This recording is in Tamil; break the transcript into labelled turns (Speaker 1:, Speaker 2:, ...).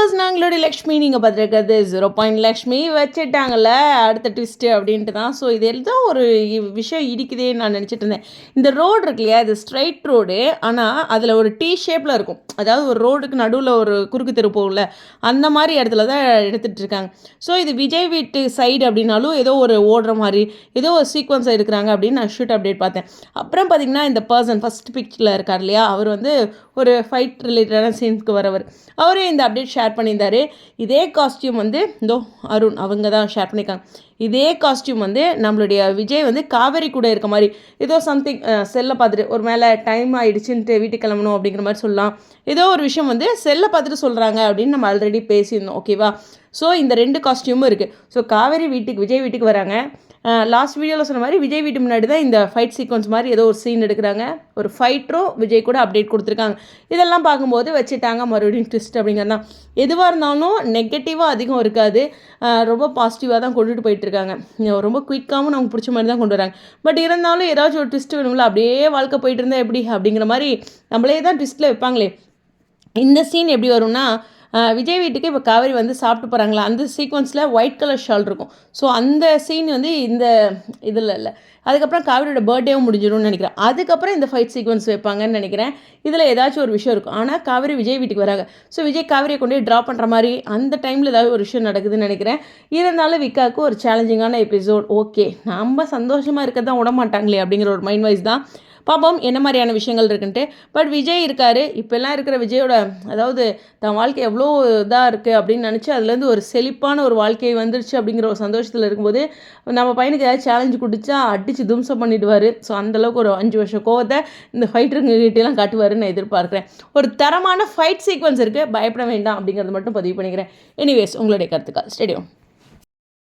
Speaker 1: வியூவர்ஸ், நாங்களுடைய லக்ஷ்மி நீங்கள் பார்த்துருக்கிறது 0 லக்ஷ்மி வச்சுட்டாங்கல்ல அடுத்த ட்விஸ்ட்டு அப்படின்ட்டு தான். ஸோ இது எல்லாம் ஒரு விஷயம் இடிக்குதேன்னு நான் நினச்சிட்டு இருந்தேன். இந்த ரோடு இருக்கு இல்லையா, இது ஸ்ட்ரைட் ரோடு, ஆனால் அதில் ஒரு டீ ஷேப்பில் இருக்கும். அதாவது ஒரு ரோடுக்கு நடுவில் ஒரு குறுக்கு தெரு போகல, அந்த மாதிரி இடத்துல தான் எடுத்துகிட்டு இருக்காங்க. ஸோ இது விஜய் வீட்டு சைடு அப்படின்னாலும் ஏதோ ஒரு ஓடுற மாதிரி ஏதோ ஒரு சீக்வன்ஸ் எடுக்கிறாங்க அப்படின்னு நான் ஷூட் அப்டேட் பார்த்தேன். அப்புறம் பார்த்திங்கன்னா இந்த பர்சன் ஃபஸ்ட் பிக்சரில் இருக்கார் இல்லையா, அவர் வந்து ஒரு ஃபைட் ரிலேட்டடான சீன்ஸ்க்கு வரவர். அவரே இந்த அப்டேட் ஷேர் பண்ணியிருந்தார். இதே காஸ்டியூம் வந்து இதோ அருண் அவங்க தான் ஷேர் பண்ணியிருக்காங்க. இதே காஸ்டியூம் வந்து நம்மளுடைய விஜய் வந்து காவேரி கூட இருக்க மாதிரி ஏதோ சம்திங் செல்லை பார்த்துட்டு ஒரு மேலே டைம் ஆகிடுச்சுன்ட்டு வீட்டுக்கு கிளம்பணும் அப்படிங்கிற மாதிரி சொல்லலாம். ஏதோ ஒரு விஷயம் வந்து செல்லை பார்த்துட்டு சொல்கிறாங்க அப்படின்னு நம்ம ஆல்ரெடி பேசியிருந்தோம். ஓகேவா? ஸோ இந்த 2 காஸ்டியூமும் இருக்குது. ஸோ காவேரி விஜய் வீட்டுக்கு வராங்க. லாஸ்ட் வீடியோவில் சொன்ன மாதிரி விஜய் வீட்டு முன்னாடி தான் இந்த ஃபைட் சீக்வன்ஸ் மாதிரி ஏதோ ஒரு சீன் எடுக்கிறாங்க. ஒரு ஃபைட்டரும் விஜய் கூட அப்டேட் கொடுத்துருக்காங்க. இதெல்லாம் பார்க்கும்போது வச்சுட்டாங்க மறுபடியும் ட்விஸ்ட் அப்படிங்கிறது தான். எதுவாக இருந்தாலும் நெகட்டிவாக அதிகம் இருக்காது, ரொம்ப பாசிட்டிவாக தான் கொண்டுட்டு போயிட்டுருக்காங்க. ரொம்ப குயிக்காகவும் நமக்கு பிடிச்ச மாதிரி தான் கொண்டு வராங்க. பட் இருந்தாலும் ஏதாச்சும் ஒரு ட்விஸ்ட் வேணுங்களா, அப்படியே வாழ்க்கை போயிட்டு இருந்தால் எப்படி அப்படிங்கிற மாதிரி நம்மளே தான் ட்விஸ்ட்டில் வைப்பாங்களே. இந்த சீன் எப்படி வரும்னா, விஜய் வீட்டுக்கு இப்போ காவேரி வந்து சாப்பிட்டு போகிறாங்களா, அந்த சீக்வன்ஸில் ஒயிட் கலர் ஷால் இருக்கும். ஸோ அந்த சீன் வந்து இந்த இதில் இல்லை. அதுக்கப்புறம் காவேரியோட பர்த்டேவும் முடிஞ்சிடும்னு நினைக்கிறேன். அதுக்கப்புறம் இந்த ஃபைட் சீக்வன்ஸ் வைப்பாங்கன்னு நினைக்கிறேன். இதில் ஏதாச்சும் ஒரு விஷயம் இருக்கும். ஆனால் காவேரி விஜய் வீட்டுக்கு வராங்க. ஸோ விஜய் காவேரியை கொண்டு போய் ட்ராப் பண்ணுற மாதிரி அந்த டைமில் ஏதாவது ஒரு விஷயம் நடக்குதுன்னு நினைக்கிறேன். இருந்தாலும் விக்காவுக்கு ஒரு சேலஞ்சிங்கான எபிசோட். ஓகே, நம்ம சந்தோஷமாக இருக்க தான் விட மாட்டாங்களே அப்படிங்கிற ஒரு மைண்ட் வைஸ் தான். பார்ப்போம் என்ன மாதிரியான விஷயங்கள் இருக்குன்ட்டு. பட் விஜய் இருக்கார். இப்போல்லாம் இருக்கிற விஜயோட, அதாவது தன் வாழ்க்கை எவ்வளோ இதாக இருக்குது அப்படின்னு நினச்சி அதுலேருந்து ஒரு செழிப்பான ஒரு வாழ்க்கை வந்துருச்சு அப்படிங்கிற ஒரு சந்தோஷத்தில் இருக்கும்போது நம்ம பையனுக்கு ஏதாவது சேலஞ்சு கொடுத்தா அடித்து தும்சம் பண்ணிவிடுவார். ஸோ அந்தளவுக்கு ஒரு 5 வருஷம் கோவத்தை இந்த ஃபைட்டருங்கிட்டலாம் காட்டுவாருன்னு நான் எதிர்பார்க்குறேன். ஒரு தரமான ஃபைட் சீக்வன்ஸ் இருக்குது, பயப்பட வேண்டாம் அப்படிங்கிறது மட்டும் பதிவு பண்ணிக்கிறேன். எனிவேஸ், உங்களுடைய கருத்துக்கள் ஸ்டேடியம்.